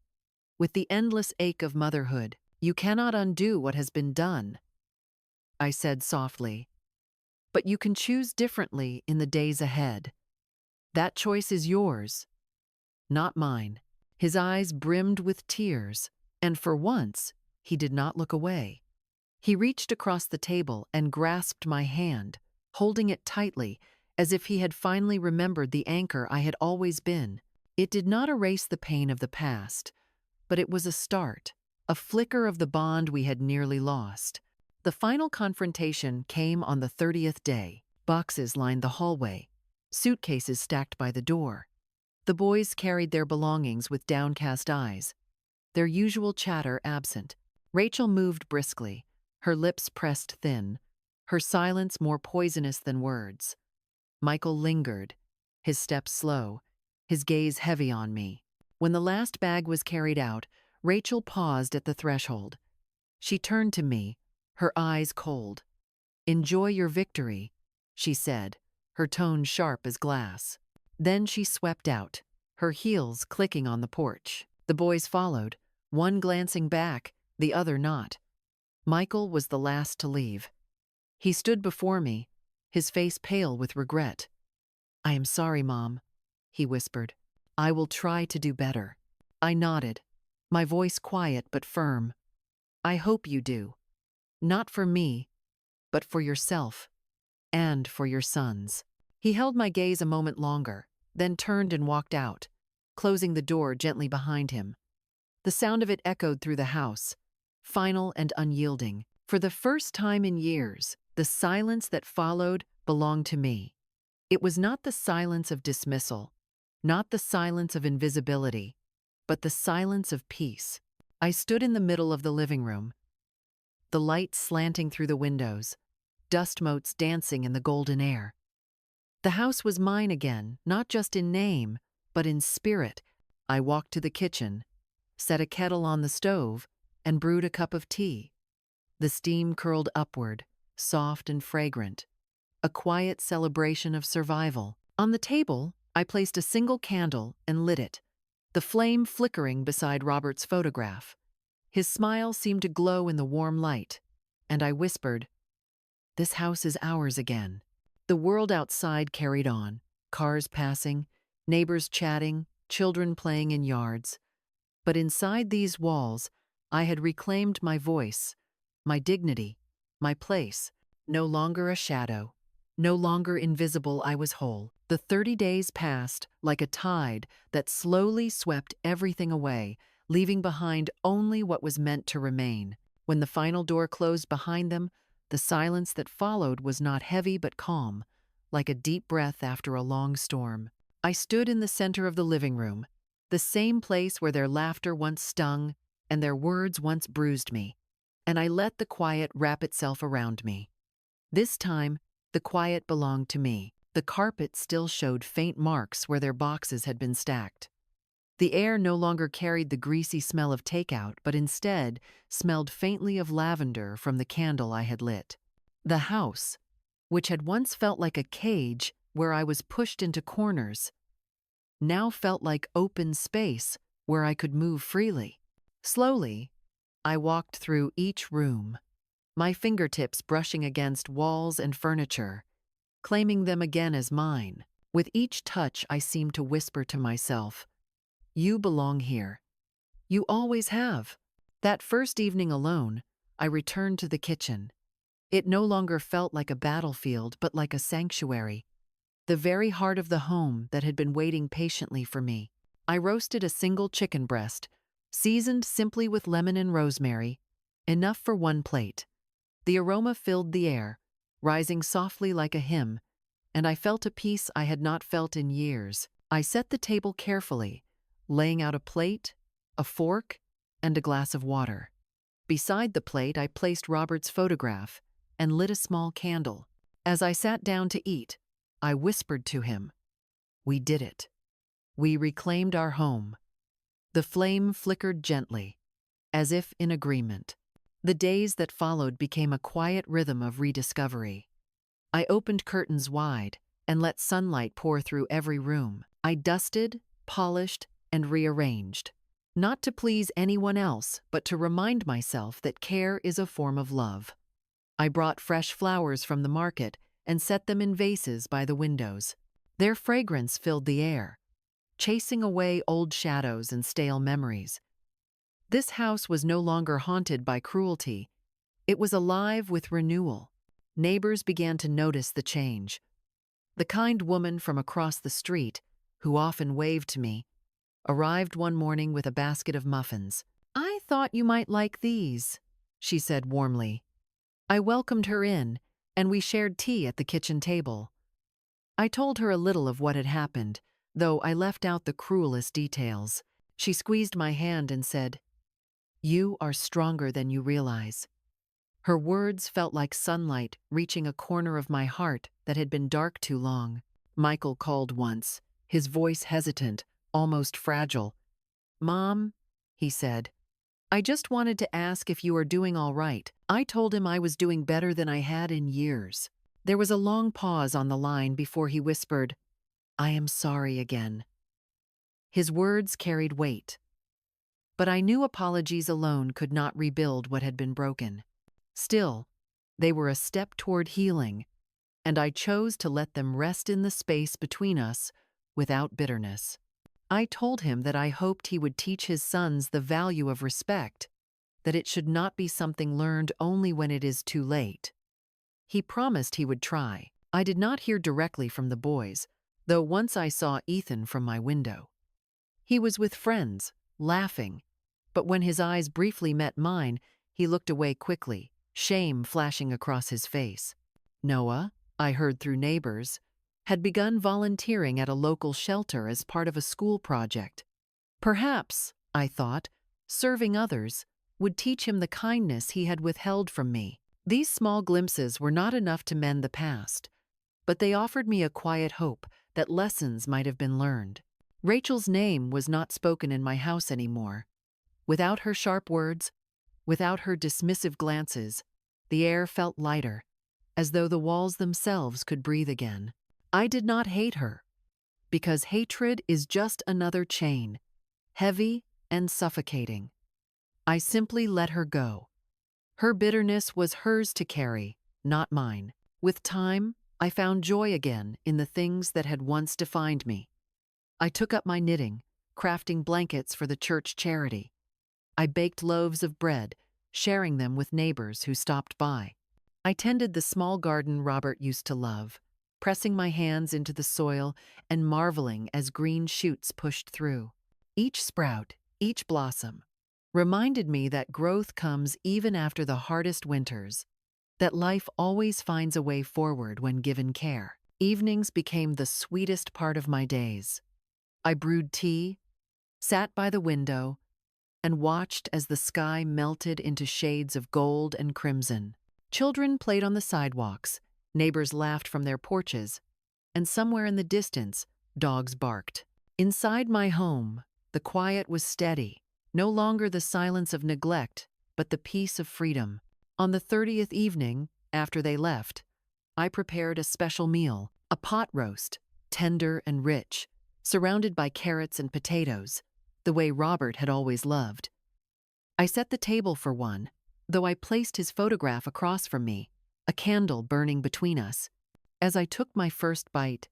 [SPEAKER 1] with the endless ache of motherhood. "You cannot undo what has been done," I said softly, "but you can choose differently in the days ahead. That choice is yours, not mine." His eyes brimmed with tears, and for once, he did not look away. He reached across the table and grasped my hand, holding it tightly, as if he had finally remembered the anchor I had always been. It did not erase the pain of the past, but it was a start, a flicker of the bond we had nearly lost. The final confrontation came on the 30th day. Boxes lined the hallway, suitcases stacked by the door. The boys carried their belongings with downcast eyes, their usual chatter absent. Rachel moved briskly, her lips pressed thin, her silence more poisonous than words. Michael lingered, his steps slow, his gaze heavy on me. When the last bag was carried out, Rachel paused at the threshold. She turned to me, her eyes cold. "Enjoy your victory," she said, her tone sharp as glass. Then she swept out, her heels clicking on the porch. The boys followed, one glancing back, the other not. Michael was the last to leave. He stood before me, his face pale with regret. "I am sorry, Mom," he whispered. "I will try to do better." I nodded, my voice quiet but firm. "I hope you do. Not for me, but for yourself and for your sons." He held my gaze a moment longer, then turned and walked out, closing the door gently behind him. The sound of it echoed through the house, final and unyielding. For the first time in years, the silence that followed belonged to me. It was not the silence of dismissal, not the silence of invisibility, but the silence of peace. I stood in the middle of the living room, the light slanting through the windows, dust motes dancing in the golden air. The house was mine again, not just in name, but in spirit. I walked to the kitchen, set a kettle on the stove, and brewed a cup of tea. The steam curled upward, soft and fragrant, a quiet celebration of survival. On the table, I placed a single candle and lit it, the flame flickering beside Robert's photograph. His smile seemed to glow in the warm light, and I whispered, "This house is ours again." The world outside carried on, cars passing, neighbors chatting, children playing in yards. But inside these walls, I had reclaimed my voice, my dignity, my place. No longer a shadow, no longer invisible, I was whole. The 30 days passed like a tide that slowly swept everything away, leaving behind only what was meant to remain. When the final door closed behind them, the silence that followed was not heavy but calm, like a deep breath after a long storm. I stood in the center of the living room, the same place where their laughter once stung and their words once bruised me, and I let the quiet wrap itself around me. This time, the quiet belonged to me. The carpet still showed faint marks where their boxes had been stacked. The air no longer carried the greasy smell of takeout, but instead smelled faintly of lavender from the candle I had lit. The house, which had once felt like a cage where I was pushed into corners, now felt like open space where I could move freely. Slowly, I walked through each room, my fingertips brushing against walls and furniture, claiming them again as mine. With each touch, I seemed to whisper to myself, "You belong here. You always have." That first evening alone, I returned to the kitchen. It no longer felt like a battlefield, but like a sanctuary, the very heart of the home that had been waiting patiently for me. I roasted a single chicken breast, seasoned simply with lemon and rosemary, enough for one plate. The aroma filled the air, rising softly like a hymn, and I felt a peace I had not felt in years. I set the table carefully, laying out a plate, a fork, and a glass of water. Beside the plate, I placed Robert's photograph and lit a small candle. As I sat down to eat, I whispered to him, "We did it. We reclaimed our home." The flame flickered gently, as if in agreement. The days that followed became a quiet rhythm of rediscovery. I opened curtains wide and let sunlight pour through every room. I dusted, polished, and rearranged, not to please anyone else, but to remind myself that care is a form of love. I brought fresh flowers from the market and set them in vases by the windows. Their fragrance filled the air, chasing away old shadows and stale memories. This house was no longer haunted by cruelty. It was alive with renewal. Neighbors began to notice the change. The kind woman from across the street, who often waved to me, arrived one morning with a basket of muffins. "I thought you might like these," she said warmly. I welcomed her in, and we shared tea at the kitchen table. I told her a little of what had happened, though I left out the cruelest details. She squeezed my hand and said, "You are stronger than you realize." Her words felt like sunlight reaching a corner of my heart that had been dark too long. Michael called once, his voice hesitant, almost fragile. "Mom," he said, I just wanted to ask if you are doing all right. I told him I was doing better than I had in years. There was a long pause on the line before he whispered, I am sorry again. His words carried weight, but I knew apologies alone could not rebuild what had been broken. Still, they were a step toward healing, and I chose to let them rest in the space between us without bitterness. I told him that I hoped he would teach his sons the value of respect, that it should not be something learned only when it is too late. He promised he would try. I did not hear directly from the boys, though once I saw Ethan from my window. He was with friends, laughing, but when his eyes briefly met mine, he looked away quickly, shame flashing across his face. Noah, I heard through neighbors, had begun volunteering at a local shelter as part of a school project. Perhaps, I thought, serving others would teach him the kindness he had withheld from me. These small glimpses were not enough to mend the past, but they offered me a quiet hope that lessons might have been learned. Rachel's name was not spoken in my house anymore. Without her sharp words, without her dismissive glances, the air felt lighter, as though the walls themselves could breathe again. I did not hate her, because hatred is just another chain, heavy and suffocating. I simply let her go. Her bitterness was hers to carry, not mine. With time, I found joy again in the things that had once defined me. I took up my knitting, crafting blankets for the church charity. I baked loaves of bread, sharing them with neighbors who stopped by. I tended the small garden Robert used to love, pressing my hands into the soil and marveling as green shoots pushed through. Each sprout, each blossom, reminded me that growth comes even after the hardest winters, that life always finds a way forward when given care. Evenings became the sweetest part of my days. I brewed tea, sat by the window, and watched as the sky melted into shades of gold and crimson. Children played on the sidewalks, neighbors laughed from their porches, and somewhere in the distance, dogs barked. Inside my home, the quiet was steady, no longer the silence of neglect, but the peace of freedom. On the 30th evening, after they left, I prepared a special meal, a pot roast, tender and rich, surrounded by carrots and potatoes, the way Robert had always loved. I set the table for one, though I placed his photograph across from me, a candle burning between us. As I took my first bite,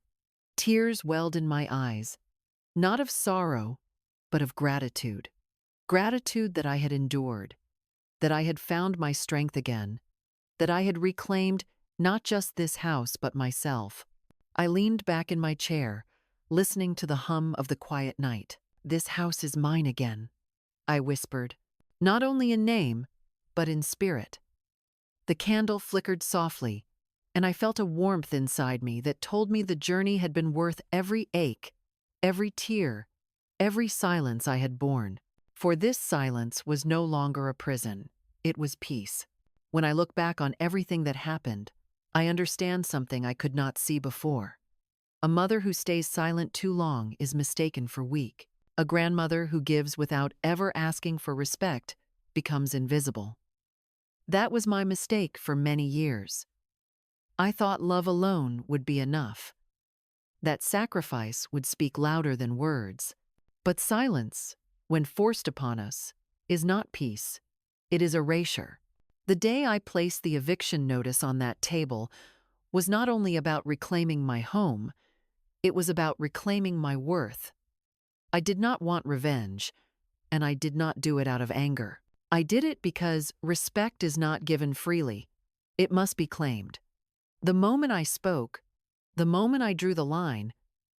[SPEAKER 1] tears welled in my eyes, not of sorrow, but of gratitude. Gratitude that I had endured, that I had found my strength again, that I had reclaimed not just this house but myself. I leaned back in my chair, listening to the hum of the quiet night. This house is mine again, I whispered, not only in name, but in spirit. The candle flickered softly, and I felt a warmth inside me that told me the journey had been worth every ache, every tear, every silence I had borne. For this silence was no longer a prison, it was peace. When I look back on everything that happened, I understand something I could not see before. A mother who stays silent too long is mistaken for weak. A grandmother who gives without ever asking for respect becomes invisible. That was my mistake for many years. I thought love alone would be enough, that sacrifice would speak louder than words. But silence, when forced upon us, is not peace, it is erasure. The day I placed the eviction notice on that table was not only about reclaiming my home, it was about reclaiming my worth. I did not want revenge, and I did not do it out of anger. I did it because respect is not given freely. It must be claimed. The moment I spoke, the moment I drew the line,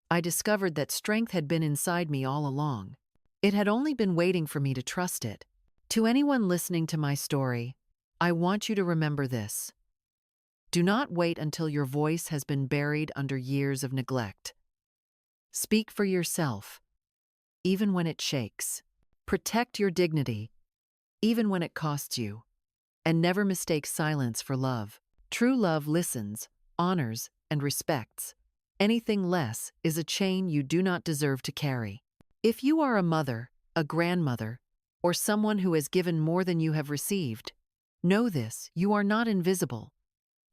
[SPEAKER 1] I discovered that strength had been inside me all along. It had only been waiting for me to trust it. To anyone listening to my story, I want you to remember this. Do not wait until your voice has been buried under years of neglect. Speak for yourself, even when it shakes. Protect your dignity, even when it costs you. And never mistake silence for love. True love listens, honors, and respects. Anything less is a chain you do not deserve to carry. If you are a mother, a grandmother, or someone who has given more than you have received. Know this, you are not invisible.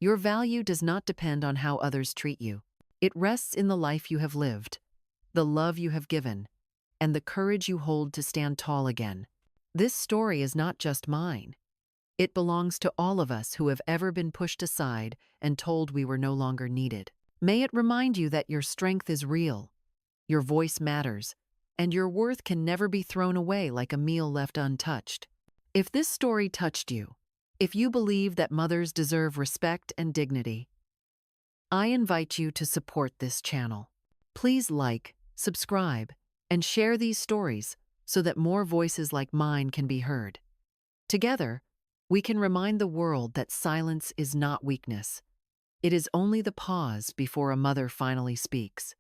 [SPEAKER 1] Your value does not depend on how others treat you. It rests in the life you have lived, the love you have given, and the courage you hold to stand tall again. This story is not just mine. It belongs to all of us who have ever been pushed aside and told we were no longer needed. May it remind you that your strength is real, your voice matters, and your worth can never be thrown away like a meal left untouched. If this story touched you, if you believe that mothers deserve respect and dignity, I invite you to support this channel. Please like, subscribe, and share these stories so that more voices like mine can be heard. Together, we can remind the world that silence is not weakness. It is only the pause before a mother finally speaks.